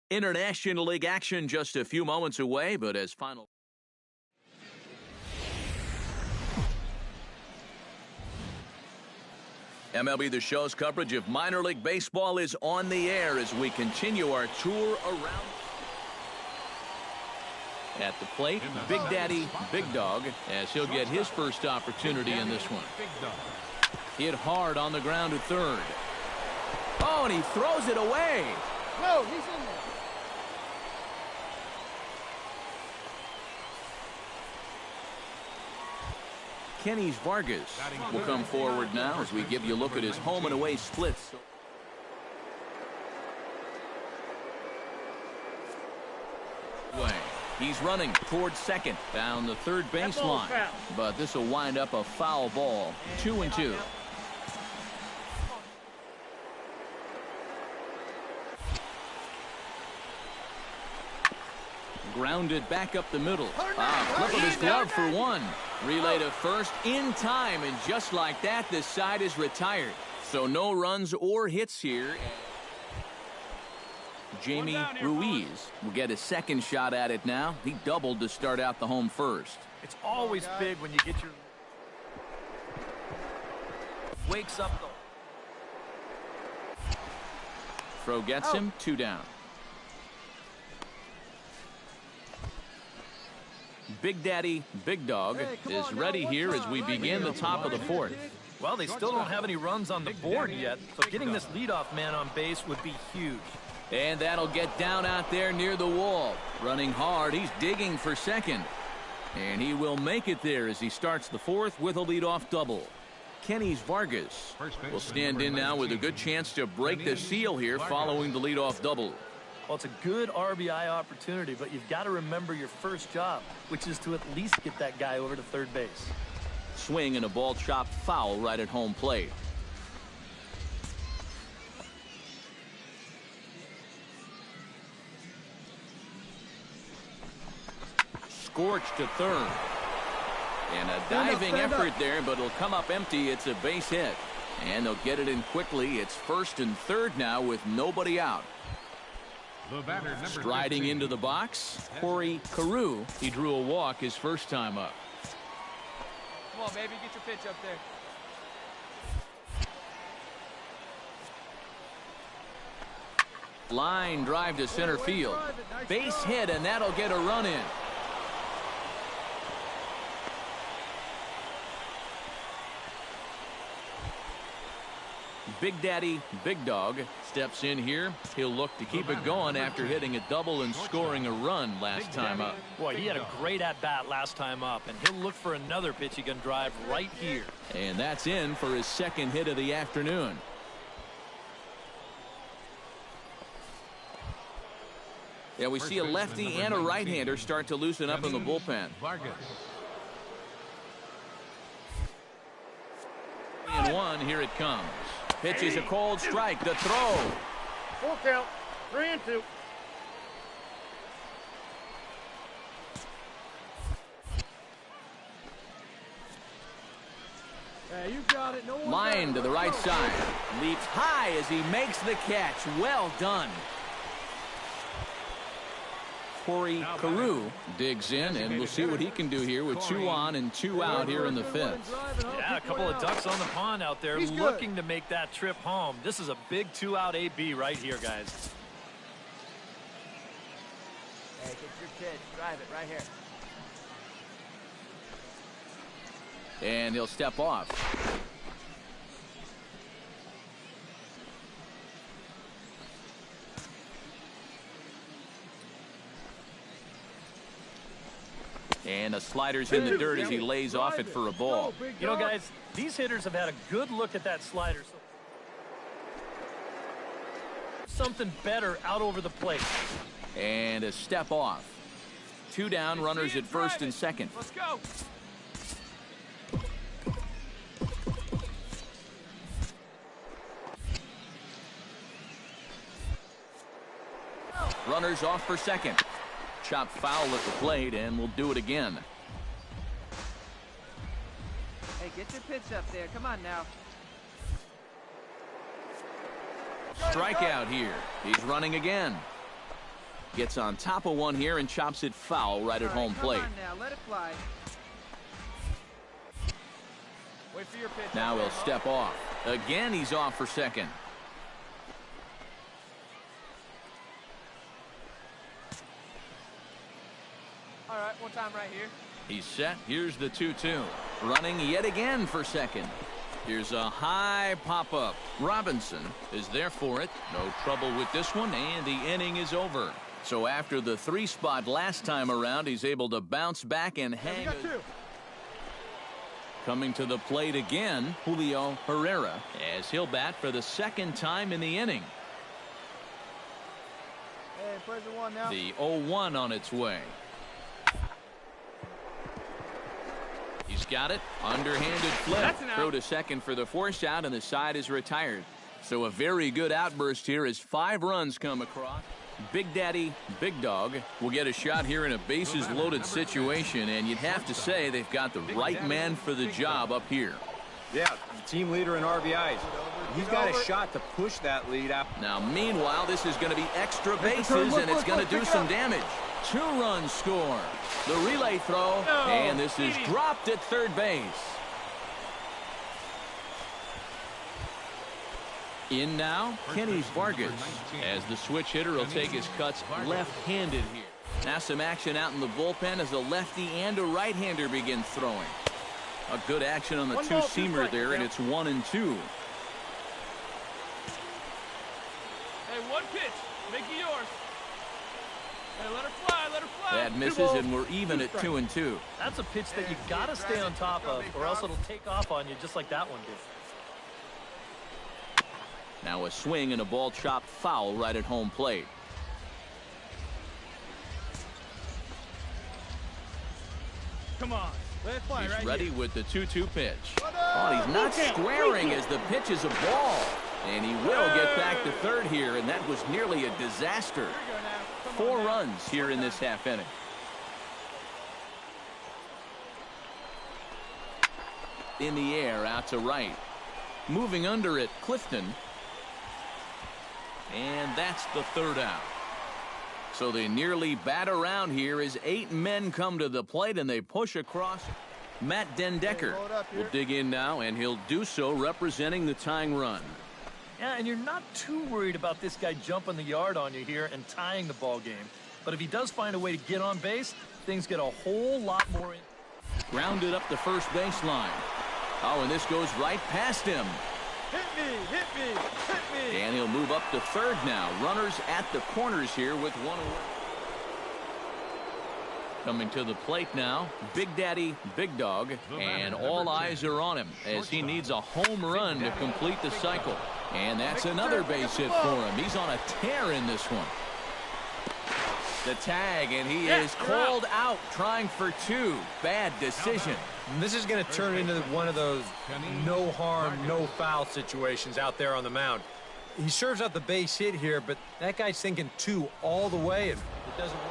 International League action just a few moments away, but as final... MLB The Show's coverage of minor league baseball is on the air as we continue our tour around. At the plate, Big Daddy, Big Dog, as he'll get his first opportunity in this one. Hit hard on the ground to third. Oh, and he throws it away. No, he's in there. Kenny's Vargas will come forward now as we give you a look at his home and away splits. He's running towards second down the third baseline, but this will wind up a foul ball. 2-2. Grounded back up the middle. Flip of his glove for one. Relay to first in time, and just like that, this side is retired. So no runs or hits here. Jamie Ruiz will get a second shot at it now. He doubled to start out the home first. It's always big when you get your... Wakes up the... Throw gets him, 2 down. Big Daddy, Big Dog is ready here as we begin the top of the fourth. Well, they still don't have any runs on the board yet, so getting this leadoff man on base would be huge. And that'll get down out there near the wall. Running hard, he's digging for second. And he will make it there as he starts the fourth with a leadoff double. Kenny's Vargas will stand in now with a good chance to break the seal here following the leadoff double. Well, it's a good RBI opportunity, but you've got to remember your first job, which is to at least get that guy over to third base. Swing and a ball chopped foul right at home plate. Scorched to third. And a diving effort there, but it'll come up empty. It's a base hit. And they'll get it in quickly. It's first and third now with nobody out. Striding into the box, Corey Carew. He drew a walk his first time up. Come on, baby, get your pitch up there. Line drive to center field. Base hit, and that'll get a run in. Big Daddy, Big Dog steps in here. He'll look to keep it going after hitting a double and scoring a run last time up. Boy, he had a great at-bat last time up, and he'll look for another pitch he can drive right here. And that's in for his second hit of the afternoon. Yeah, we see a lefty and a right-hander start to loosen up in the bullpen. And 1, here it comes. Pitch is a cold strike. The throw. Full count. 3-2. Yeah, you got it. No one line to the right side. Leaps high as he makes the catch. Well done. Corey Carew digs in, and we'll see what he can do here with 2 on and 2 out here in the 5th. Yeah, a couple of ducks on the pond out there looking to make that trip home. This is a big 2-out AB right here, guys. Hey, get your pitch. Drive it right here. And he'll step off. And a slider's in the dirt as he lays off it for a ball. You know, guys, these hitters have had a good look at that slider. Something better out over the plate. And a step off. 2 down, runners at first and second. Let's go. Runners off for second. Chopped foul at the plate, and we'll do it again. Hey, get your pitch up there. Come on now. Strikeout here. He's running again. Gets on top of one here and chops it foul right at home plate. Come on now, let it fly. Wait for your pitch. Now he'll step off. Again, he's off for second. All right, one time right here. He's set. Here's the 2-2. Running yet again for second. Here's a high pop-up. Robinson is there for it. No trouble with this one, and the inning is over. So after the 3 spot last time around, he's able to bounce back and hang. Coming to the plate again, Julio Herrera, as he'll bat for the 2nd time in the inning. Hey, present one now. The 0-1 on its way. He's got it. Underhanded flip. Throw to second for the force out, and the side is retired. So a very good outburst here as 5 runs come across. Big Daddy, Big Dog will get a shot here in a bases-loaded situation, and you'd have to say they've got the right man for the job up here. Yeah, the team leader in RBIs. He's got a shot to push that lead out. Now, meanwhile, this is going to be extra bases, and it's going to do some damage. 2 runs score. The relay throw, and this is dropped at third base. In now, Kenny Vargas, as the switch hitter will take his cuts left-handed here. Now some action out in the bullpen as a lefty and a right-hander begin throwing. A good action on the two-seamer there, and it's 1-2. Hey, one pitch. Make it yours. Hey, let her fly, let her fly. That misses, and we're even at 2-2. That's a pitch that you got to stay on top of, or else it'll take off on you just like that one did. Now a swing and a ball chopped foul right at home plate. Come on. Let it fly. He's ready with the 2-2 pitch. Oh, he's not squaring as the pitch is a ball. And he will get back to third here, and that was nearly a disaster. 4 runs here in this half inning. In the air, out to right. Moving under it, Clifton. And that's the 3rd out. So they nearly bat around here as 8 men come to the plate and they push across. Matt Dendecker will dig in now, and he'll do so representing the tying run. Yeah, and you're not too worried about this guy jumping the yard on you here and tying the ball game. But if he does find a way to get on base, things get a whole lot more in. Grounded up the first baseline. Oh, and this goes right past him. Hit me, hit me, hit me. And he'll move up to third now. Runners at the corners here with 1 away. Coming to the plate now, Big Daddy, Big Dog, and all eyes are on him as he needs a home run to complete the cycle. And that's another base hit for him. He's on a tear in this one. The tag, and he is called out, trying for 2. Bad decision. And this is going to turn into one of those no harm, no foul situations out there on the mound. He serves out the base hit here, but that guy's thinking 2 all the way, and it doesn't work.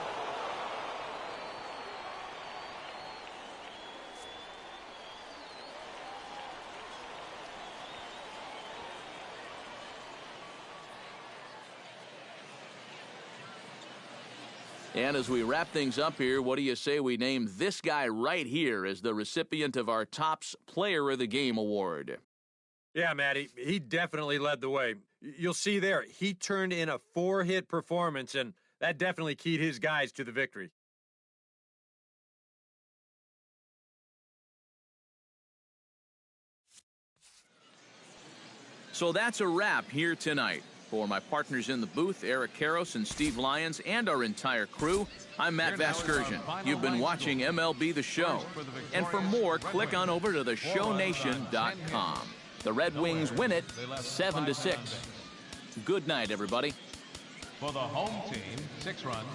And as we wrap things up here, what do you say we name this guy right here as the recipient of our Topps Player of the Game award? Yeah, Matty, he definitely led the way. You'll see there, he turned in a 4-hit performance, and that definitely keyed his guys to the victory. So that's a wrap here tonight. For my partners in the booth, Eric Karros and Steve Lyons, and our entire crew, I'm Matt Vasgersian. You've been watching MLB The Show. And for more, click on over to theshownation.com. The Red Wings win it 7-6. Good night, everybody. For the home team, 6 runs,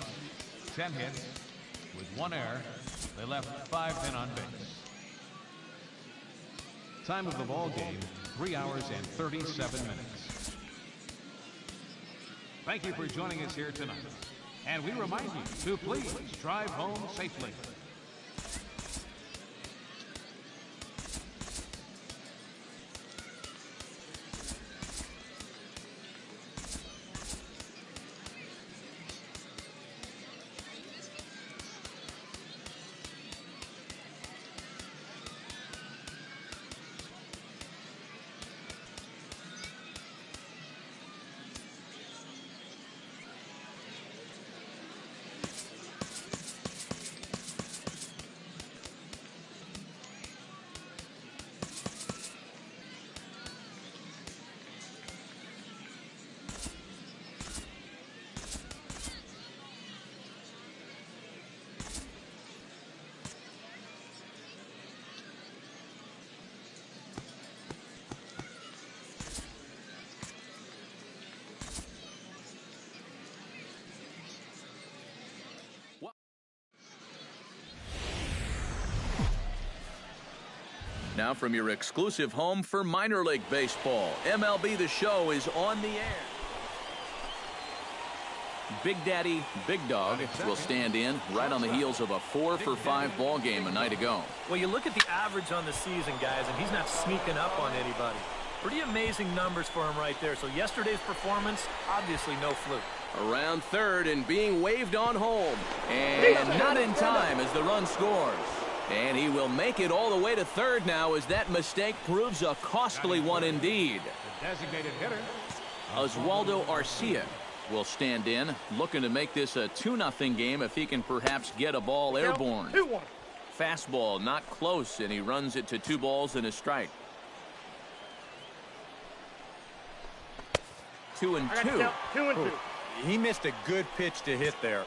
10 hits, with 1 error. They left 5 men on base. Time of the ball game, 3 hours and 37 minutes. Thank you for joining us here tonight. And we remind you to please drive home safely. now from your exclusive home for minor league baseball. MLB The Show is on the air. Big Daddy, Big Dog will stand in right on the heels of a 4-for-5 ball game a night ago. Well, you look at the average on the season, guys, and he's not sneaking up on anybody. Pretty amazing numbers for him right there. So yesterday's performance, obviously no fluke. Around third and being waved on home. And not in time as the run scores. And he will make it all the way to third now as that mistake proves a costly one indeed. The designated hitter. Oswaldo Arcia will stand in, looking to make this a 2-0 game if he can perhaps get a ball airborne. Fastball not close, and he runs it to 2 balls and a strike. 2-2. He missed a good pitch to hit there.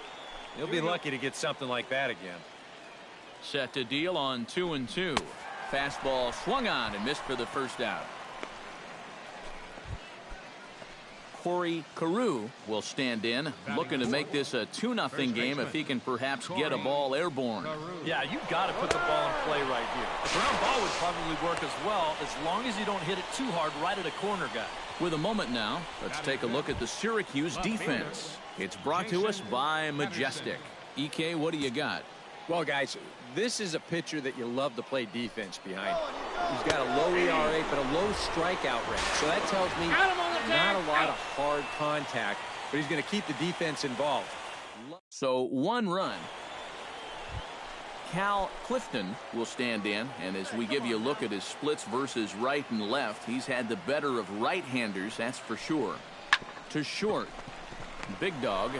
He'll be lucky to get something like that again. Set to deal on 2-2. Fastball swung on and missed for the first out. Corey Carew will stand in, looking to make this a 2-0 game if he can perhaps get a ball airborne. Yeah, you've got to put the ball in play right here. A ground ball would probably work as well, as long as you don't hit it too hard right at a corner guy. With a moment now, let's take a look at the Syracuse defense. It's brought to us by Majestic. EK, what do you got? Well, guys, this is a pitcher that you love to play defense behind. He's got a low ERA, but a low strikeout rate. So that tells me not a lot of hard contact, but he's going to keep the defense involved. So 1 run. Cal Clifton will stand in, and as we give you a look at his splits versus right and left, he's had the better of right-handers, that's for sure. To short. Big Dog.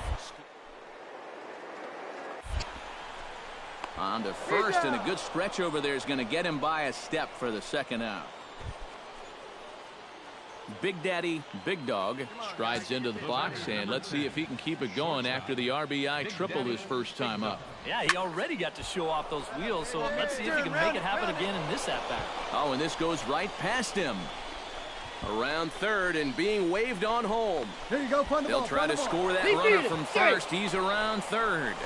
On to first, and a good stretch over there is going to get him by a step for the second out. Big Daddy, Big Dog strides into the box, and let's see if he can keep it going after the RBI triple his first time up. Yeah, he already got to show off those wheels, so let's see if he can make it happen again in this at-bat. Oh, and this goes right past him. Around third and being waved on home. Here you go, They'll try to score that runner from first. He's around third.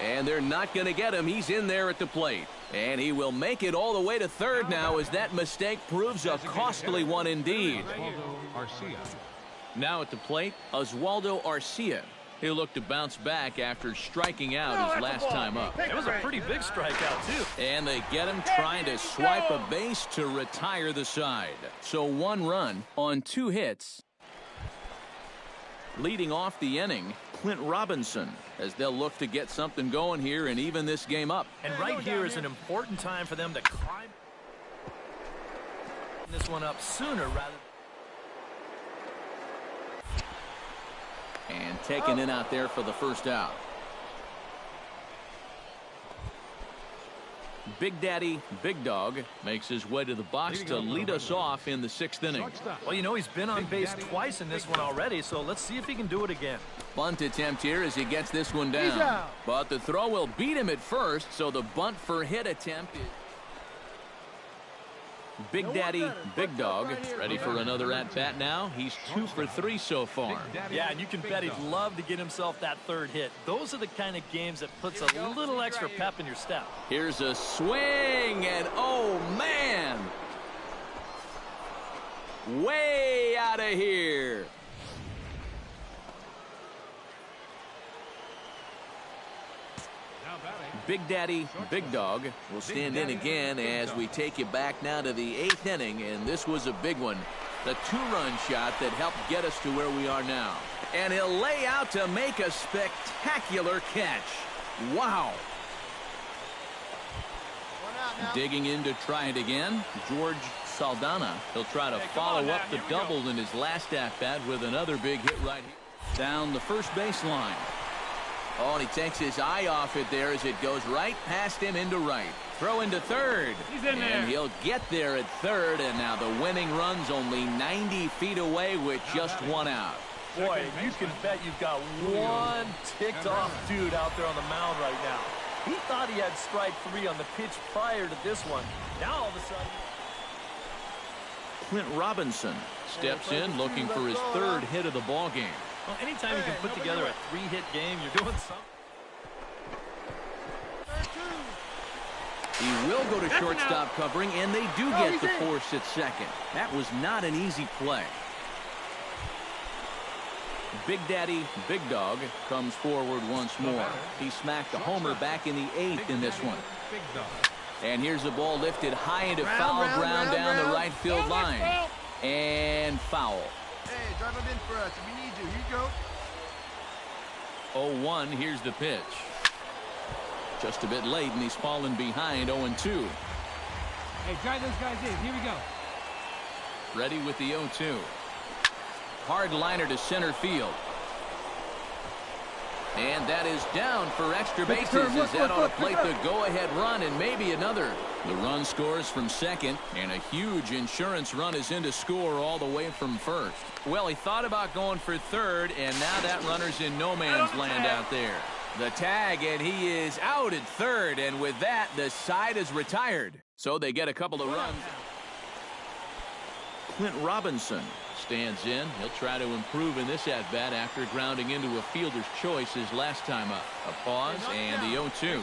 And they're not going to get him. He's in there at the plate. And he will make it all the way to third now as that mistake proves a costly one indeed. Now at the plate, Oswaldo Arcia. He'll look to bounce back after striking out his last time up. It was a pretty big strikeout, too. And they get him trying to swipe a base to retire the side. So 1 run on 2 hits. Leading off the inning, Clint Robinson, as they'll look to get something going here and even this game up. And right here is an important time for them to climb this one up sooner rather. And taken in out there for the first out. Big Daddy, Big Dog makes his way to the box to lead us off in the 6th inning. Well, you know, he's been on base twice in this one already, so let's see if he can do it again. Bunt attempt here as he gets this one down. But the throw will beat him at first, so the bunt for hit attempt is... Big Daddy, Big Dog, ready for another at-bat now. He's 2 for 3 so far. Yeah, and you can bet he'd love to get himself that 3rd hit. Those are the kind of games that puts a little extra pep in your step. Here's a swing, and oh, man! Way out of here. Big Daddy, Big Dog will stand in again as we take you back now to the 8th inning, and this was a big one. The 2-run shot that helped get us to where we are now. And he'll lay out to make a spectacular catch. Wow. Digging in to try it again, George Saldana. He'll try to follow up the double in his last at-bat with another big hit right here. Down the first baseline. Oh, and he takes his eye off it there as it goes right past him into right. Throw into third. He's in there. And he'll get there at third, and now the winning run's only 90 feet away with just 1 out. Boy, you can bet you've got one ticked-off dude out there on the mound right now. He thought he had strike 3 on the pitch prior to this one. Now all of a sudden... Clint Robinson steps in looking for his 3rd hit of the ball game. Well, anytime you can put together a 3-hit game, you're doing something. He will go to shortstop covering, and they do get the force at second. That was not an easy play. Big Daddy, Big Dog comes forward once more. He smacked a homer back in the 8th in this one. And here's the ball lifted high into foul ground down the right field line. And foul. Hey, drive him in for us. We need you. Here you go. 0-1, here's the pitch. Just a bit late, and he's fallen behind 0-2. Hey, drive those guys in. Here we go. Ready with the 0-2. Hard liner to center field. And that is down for extra bases as that ought to plate the go-ahead run and maybe another. The run scores from second, and a huge insurance run is in to score all the way from first. Well, he thought about going for third, and now that runner's in no man's land out there. The tag, and he is out at third, and with that, the side is retired. So they get a couple of runs. Clint Robinson stands in. He'll try to improve in this at-bat after grounding into a fielder's choice his last time up. A pause and the 0-2.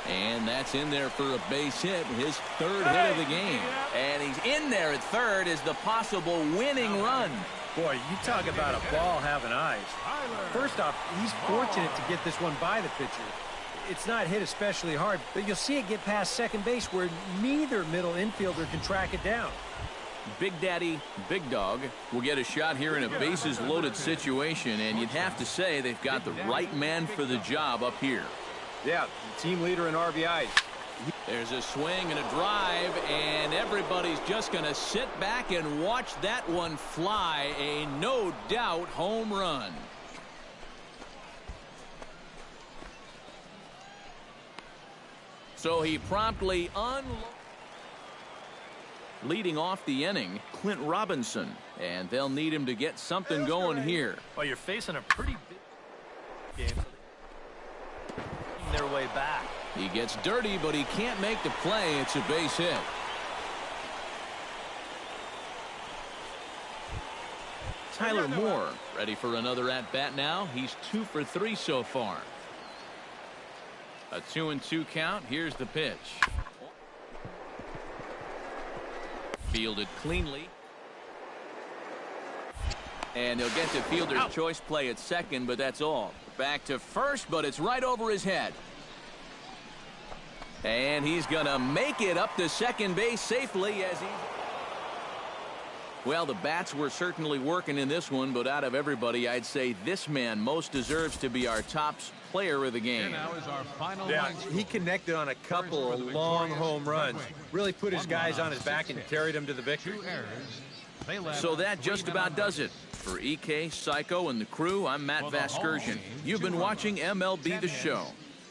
And that's in there for a base hit, his third hit of the game. And he's in there at third as the possible winning run. Boy, you talk about a ball having eyes. First off, he's fortunate to get this one by the pitcher. It's not hit especially hard, but you'll see it get past second base where neither middle infielder can track it down. Big Daddy, Big Dog will get a shot here in a bases-loaded situation, and you'd have to say they've got the right man for the job up here. Yeah, the team leader in RBIs. There's a swing and a drive, and everybody's just going to sit back and watch that one fly. A no-doubt home run. So he promptly leading off the inning, Clint Robinson, and they'll need him to get something going here. Well, you're facing a pretty big game. Their way back. He gets dirty, but he can't make the play. It's a base hit. Tyler Moore ready for another at-bat now. He's 2 for 3 so far. A 2-2 count. Here's the pitch. Fielded cleanly. And he'll get to fielder's choice play at second, but that's all. Back to first, but it's right over his head. And he's going to make it up to second base safely as he... Well, the bats were certainly working in this one, but out of everybody, I'd say this man most deserves to be our top player of the game. Here now is our final He connected on a couple of long home runs. Really put his guys on his back and carried them to the victory. So that just about does it. For EK, Psycho, and the crew, I'm Matt Vasgersian. You've been watching MLB The Show.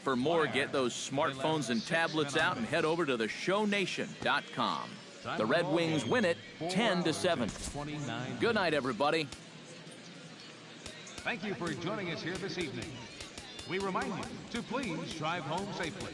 For more, get those smartphones and tablets out and head over to theshownation.com. The Red Wings win it 10-7. Good night, everybody. Thank you for joining us here this evening. We remind you to please drive home safely.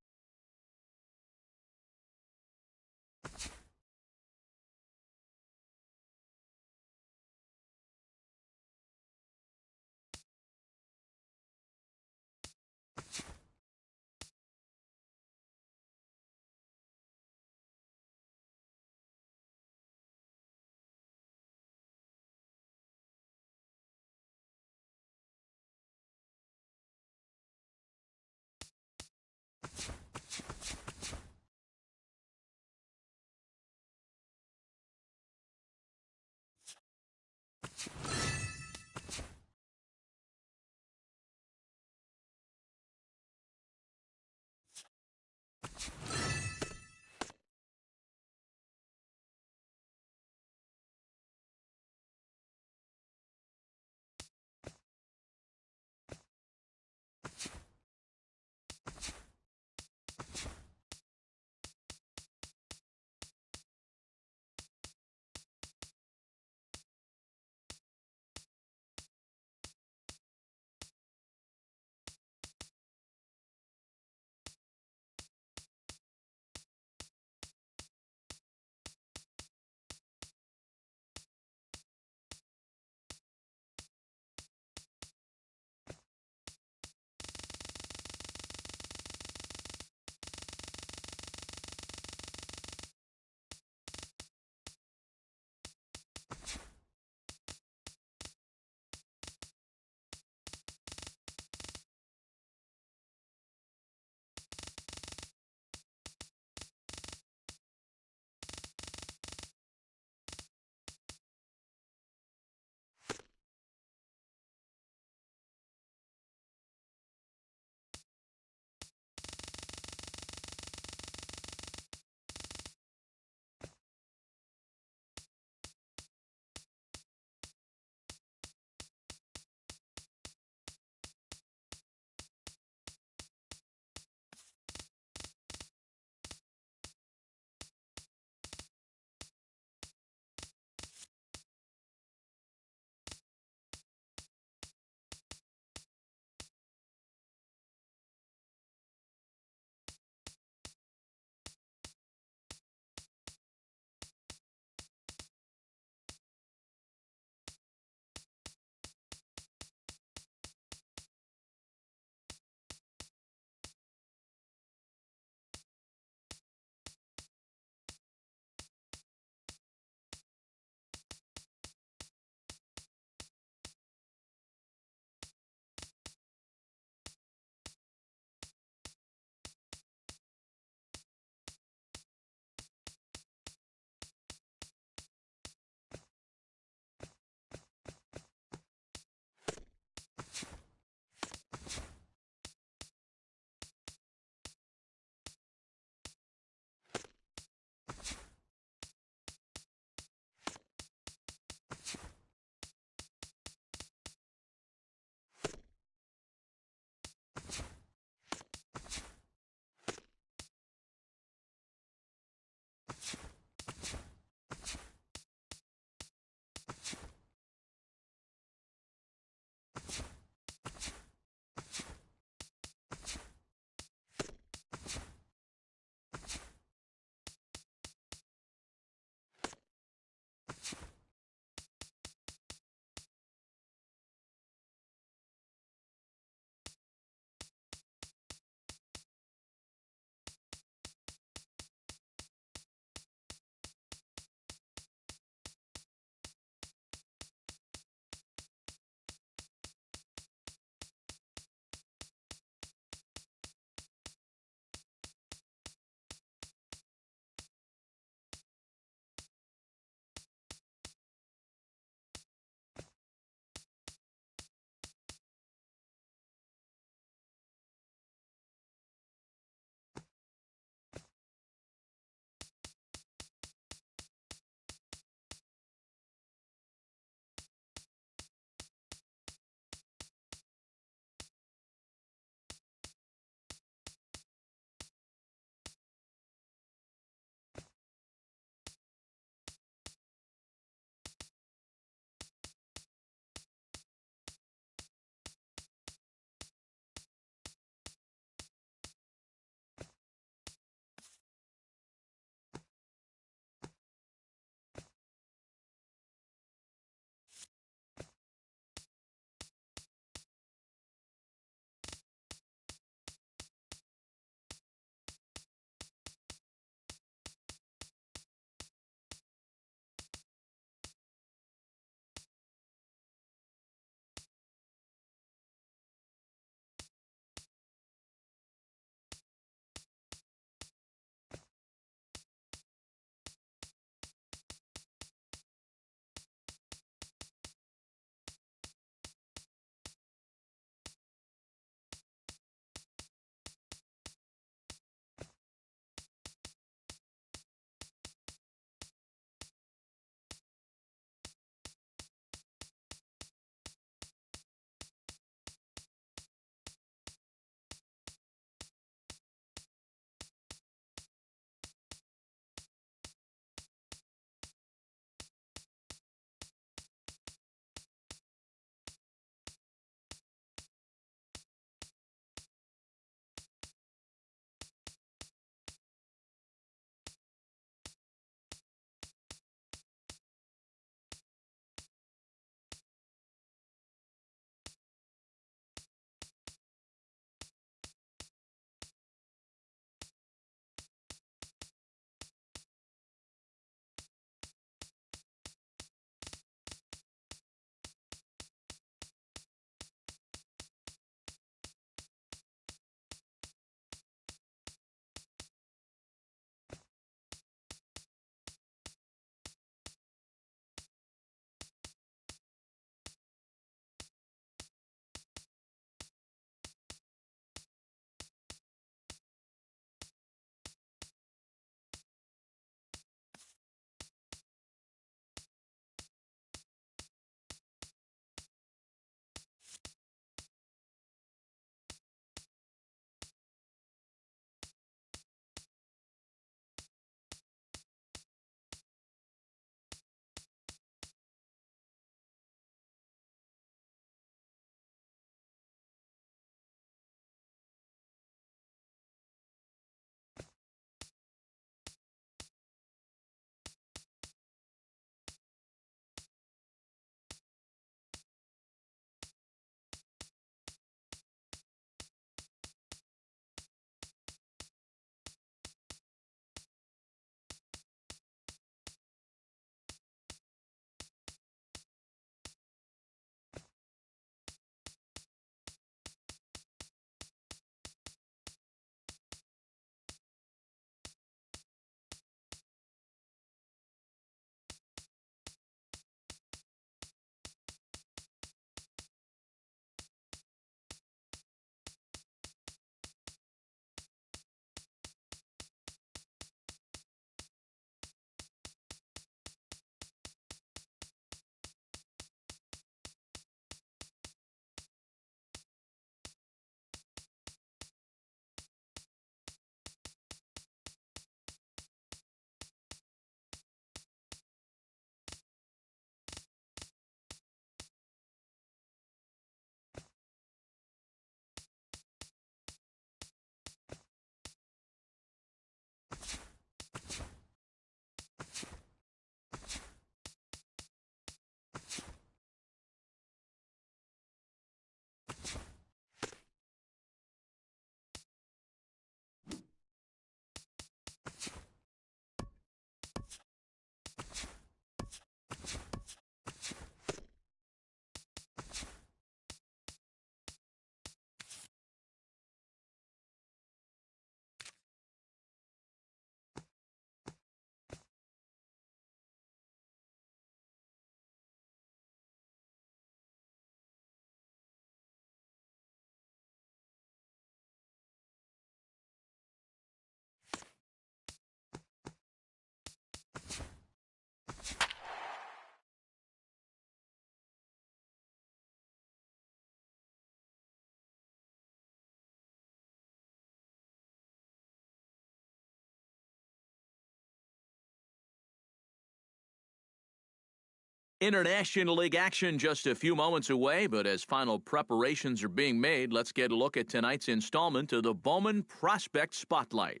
International League action just a few moments away, but as final preparations are being made, let's get a look at tonight's installment of the Bowman Prospect Spotlight.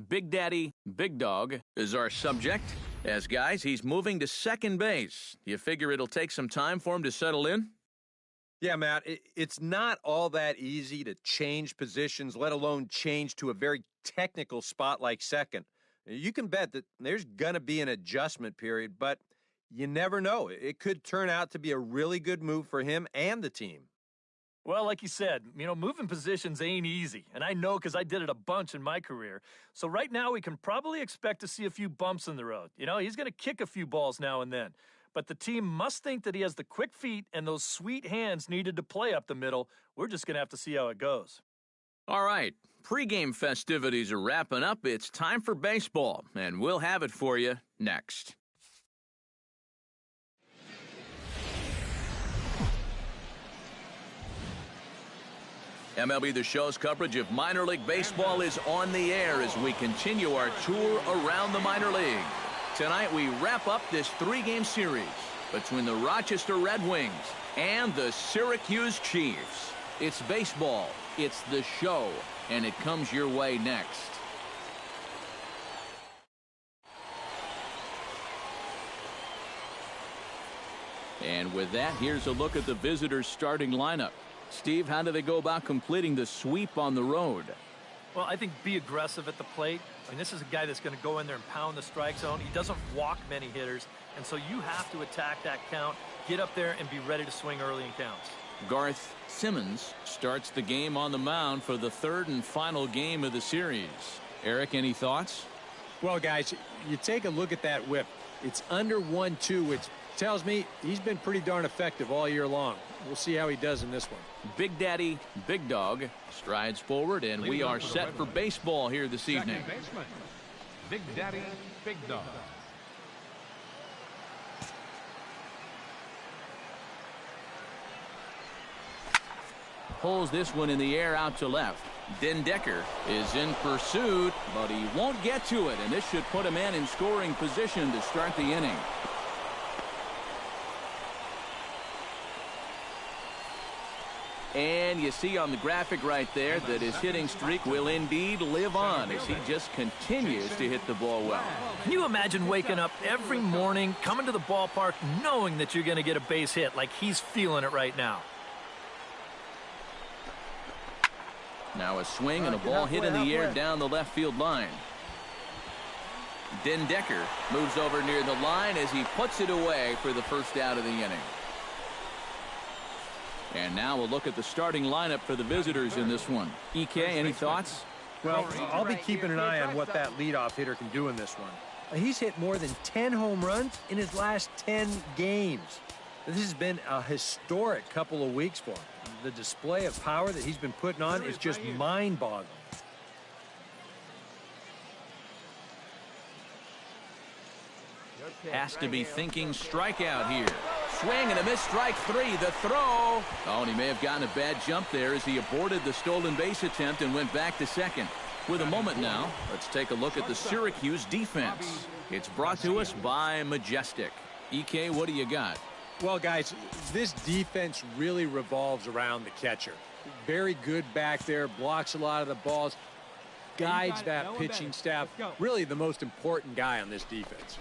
Big Daddy, Big Dog is our subject. As guys, he's moving to second base. You figure it'll take some time for him to settle in? Yeah, Matt, it's not all that easy to change positions, let alone change to a very technical spot like second. You can bet that there's going to be an adjustment period, but you never know. It could turn out to be a really good move for him and the team. Well, like you said, moving positions ain't easy, and I know because I did it a bunch in my career. So right now we can probably expect to see a few bumps in the road. He's going to kick a few balls now and then. But the team must think that he has the quick feet and those sweet hands needed to play up the middle. We're just going to have to see how it goes. All right, pregame festivities are wrapping up. It's time for baseball, and we'll have it for you next. MLB The Show's coverage of minor league baseball is on the air as we continue our tour around the minor league. Tonight we wrap up this three-game series between the Rochester Red Wings and the Syracuse Chiefs. It's baseball, it's the show, and it comes your way next. And with that, here's a look at the visitors' starting lineup. Steve, how do they go about completing the sweep on the road? Well, I think be aggressive at the plate. This is a guy that's going to go in there and pound the strike zone. He doesn't walk many hitters, and so you have to attack that count, get up there, and be ready to swing early in counts. Garth Simmons starts the game on the mound for the third and final game of the series. Eric, any thoughts? Well, guys, you take a look at that whip. It's under 1-2, which tells me he's been pretty darn effective all year long. We'll see how he does in this one. Big Daddy, Big Dog strides forward, and we are set for baseball here this evening. Second baseman, Big Daddy, Big Dog. Pulls this one in the air out to left. Den Decker is in pursuit, but he won't get to it, and this should put a man in scoring position to start the inning. And you see on the graphic right there that his hitting streak will indeed live on as he just continues to hit the ball well. Can you imagine waking up every morning, coming to the ballpark, knowing that you're going to get a base hit like he's feeling it right now? Now a swing and a ball hit in the air down the left field line. Den Decker moves over near the line as he puts it away for the first out of the inning. And now we'll look at the starting lineup for the visitors in this one. EK, any thoughts? Well, I'll be keeping an eye on what that leadoff hitter can do in this one. He's hit more than 10 home runs in his last 10 games. This has been a historic couple of weeks for him. The display of power that he's been putting on is just mind-boggling. Has to be thinking strikeout here. Swing and a miss, strike three. The throw. Oh, and he may have gotten a bad jump there as he aborted the stolen base attempt and went back to second. With a moment now, let's take a look at the Syracuse defense. It's brought to us by Majestic. EK, what do you got? Well, guys, this defense really revolves around the catcher. Very good back there, blocks a lot of the balls, guides that pitching staff. Really the most important guy on this defense.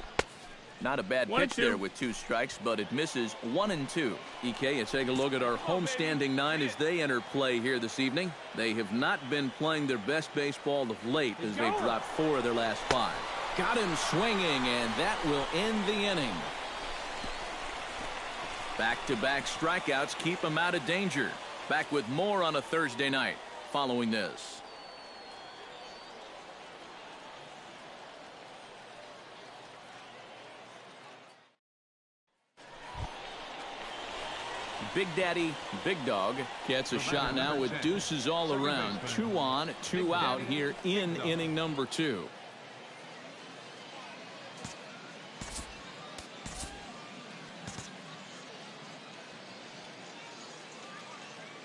Not a bad pitch there with 2 strikes, but it misses 1 and 2. EK, you take a look at our homestanding 9 as they enter play here this evening. They have not been playing their best baseball of late as they've dropped 4 of their last 5. Got him swinging, and that will end the inning. Back-to-back strikeouts keep him out of danger. Back with more on a Thursday night following this. Big Daddy, Big Dog gets a shot now with deuces all around. 2 on, 2 out here in inning number 2.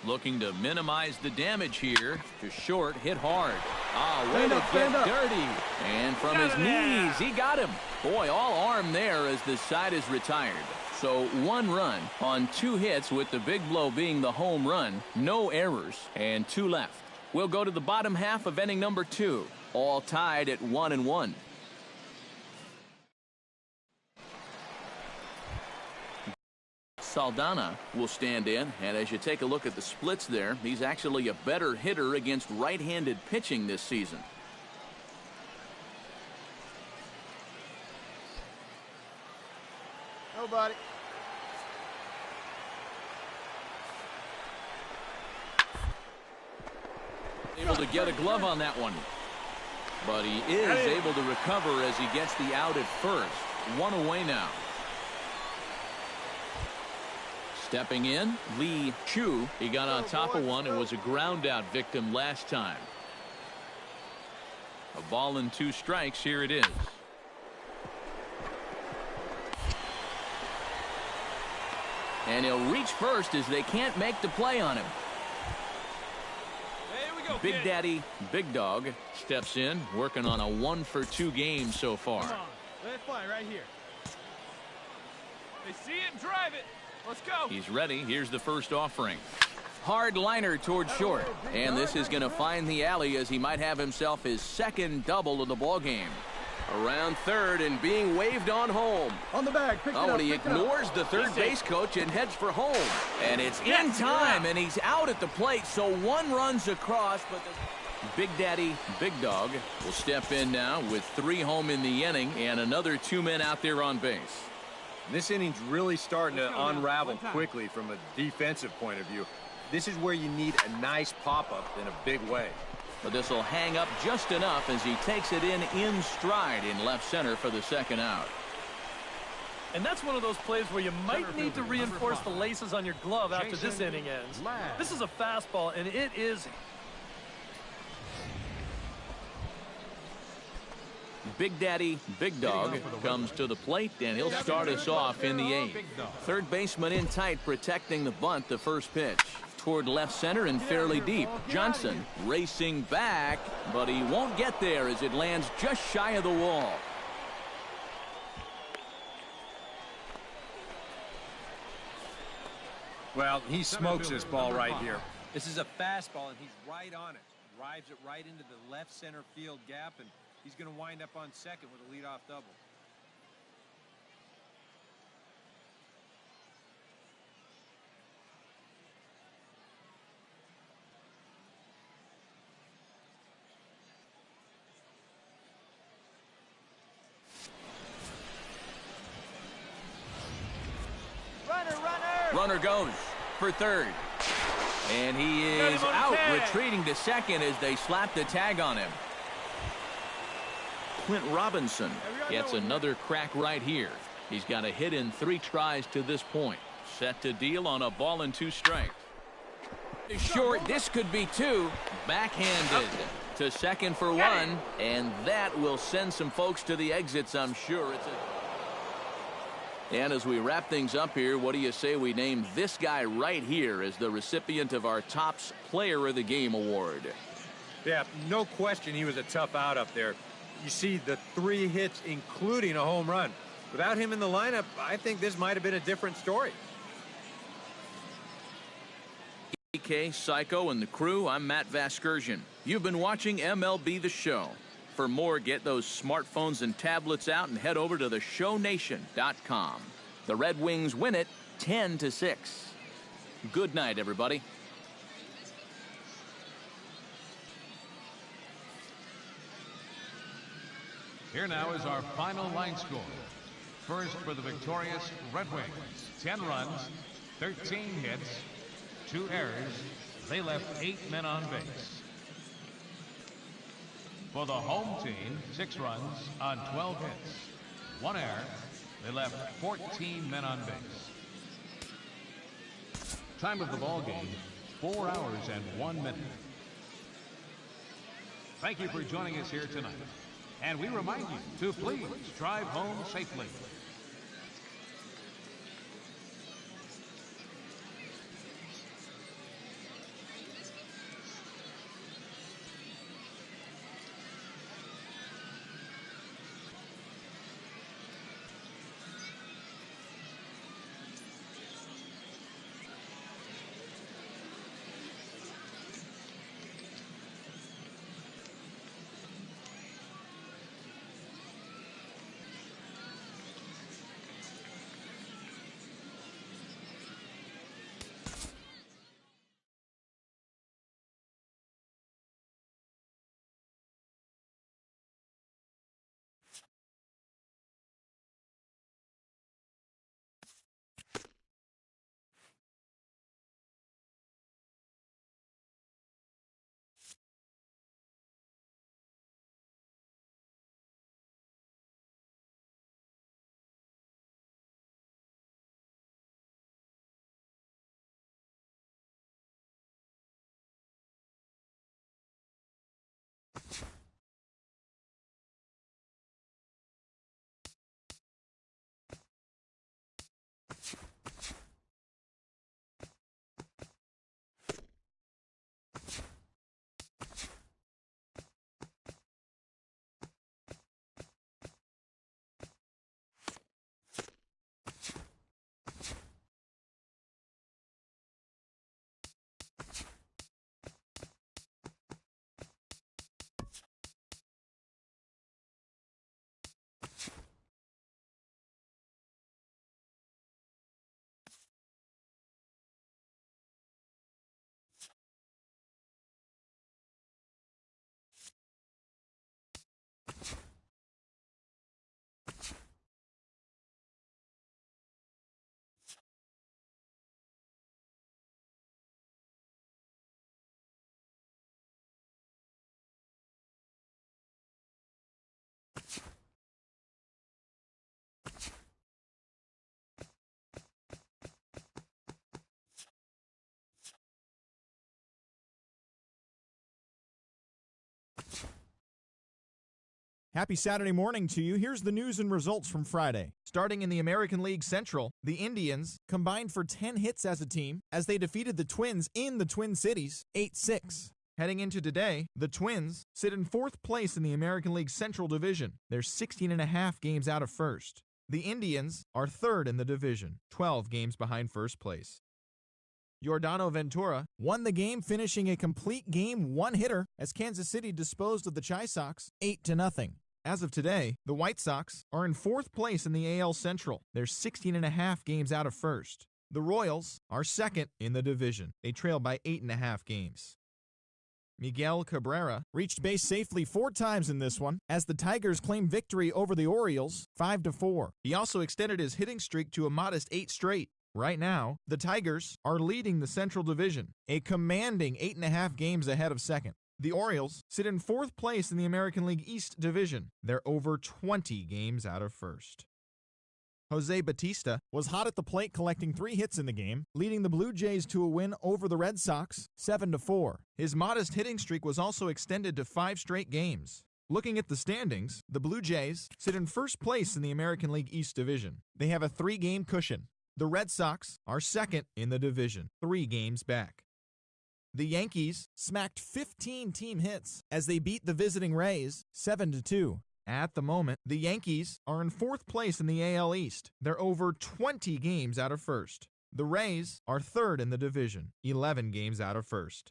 Looking to minimize the damage here. To short, hit hard. Ah, way to get dirty. And from his knees, he got him. Boy, all arm there as the side is retired. So 1 run on 2 hits, with the big blow being the home run. No errors and 2 left. We'll go to the bottom half of inning number 2. All tied at 1-1. Saldana will stand in, and as you take a look at the splits there, he's actually a better hitter against right-handed pitching this season. Nobody. Able to get a glove on that one. But he is able to recover as he gets the out at first. 1 away now. Stepping in, Lee Chu. He got on top of one and was a ground out victim last time. A ball and 2 strikes. Here it is. And he'll reach first as they can't make the play on him. Big Daddy, Big Dog steps in, working on a 1-for-2 game so far. Come on, let it fly right here. They see it, drive it. Let's go. He's ready. Here's the first offering. Hard liner toward short. And this is going to find the alley as he might have himself his 2nd double of the ball game. Around third and being waved on home. On the bag. Pick it up, and he ignores the third base coach and heads for home. And it's in time, and he's out at the plate, so 1 runs across. But Big Daddy, Big Dog will step in now with 3 home in the inning and another 2 men out there on base. This inning's really starting to unravel quickly from a defensive point of view. This is where you need a nice pop-up in a big way. But this will hang up just enough as he takes it in stride in left center for the 2nd out. And that's one of those plays where you might need to reinforce the laces on your glove after this inning ends. This is a fastball, and it is... Big Daddy, Big Dog comes to the plate, and he'll start us off in the 8th. Third baseman in tight, protecting the bunt, the first pitch. Toward left center and fairly deep. Johnson racing back, but he won't get there as it lands just shy of the wall. Well, he smokes this ball right here. This is a fastball, and he's right on it. Drives it right into the left center field gap, and he's going to wind up on second with a leadoff double. Runner goes for third. And he is out, retreating to second as they slap the tag on him. Clint Robinson gets another crack right here. He's got a hit in 3 tries to this point. Set to deal on a ball and 2 strikes. Short, this could be 2. Backhanded to second for 1. And that will send some folks to the exits, I'm sure. And as we wrap things up here, what do you say we name this guy right here as the recipient of our Topps Player of the Game award? Yeah, no question he was a tough out up there. You see the 3 hits, including a home run. Without him in the lineup, I think this might have been a different story. EK, Psycho, and the crew, I'm Matt Vasgersian. You've been watching MLB The Show. For more, get those smartphones and tablets out and head over to theshownation.com. The Red Wings win it 10-6. Good night, everybody. Here now is our final line score. First for the victorious Red Wings, 10 runs, 13 hits, 2 errors. They left 8 men on base. For the home team, 6 runs on 12 hits, 1 error. They left 14 men on base. Time of the ball game, 4 hours and 1 minute. Thank you for joining us here tonight. And we remind you to please drive home safely. Happy Saturday morning to you. Here's the news and results from Friday. Starting in the American League Central, the Indians combined for 10 hits as a team as they defeated the Twins in the Twin Cities 8-6. Heading into today, the Twins sit in 4th place in the American League Central Division. They're 16.5 games out of first. The Indians are 3rd in the division, 12 games behind first place. Yordano Ventura won the game, finishing a complete game one-hitter as Kansas City disposed of the Chi Sox 8-0. As of today, the White Sox are in 4th place in the AL Central. They're 16.5 games out of first. The Royals are 2nd in the division. They trail by 8.5 games. Miguel Cabrera reached base safely 4 times in this one as the Tigers claimed victory over the Orioles 5-4. He also extended his hitting streak to a modest 8 straight. Right now, the Tigers are leading the Central Division, a commanding 8.5 games ahead of second. The Orioles sit in 4th place in the American League East Division. They're over 20 games out of first. Jose Bautista was hot at the plate, collecting 3 hits in the game, leading the Blue Jays to a win over the Red Sox 7-4. His modest hitting streak was also extended to 5 straight games. Looking at the standings, the Blue Jays sit in 1st place in the American League East Division. They have a 3-game cushion. The Red Sox are 2nd in the division, 3 games back. The Yankees smacked 15 team hits as they beat the visiting Rays 7-2. At the moment, the Yankees are in 4th place in the AL East. They're over 20 games out of first. The Rays are 3rd in the division, 11 games out of first.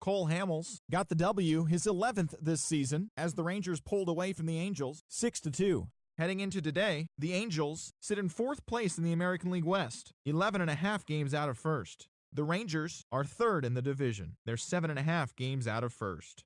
Cole Hamels got the W, his 11th this season, as the Rangers pulled away from the Angels 6-2. Heading into today, the Angels sit in 4th place in the American League West, 11.5 games out of first. The Rangers are 3rd in the division. They're 7.5 games out of first.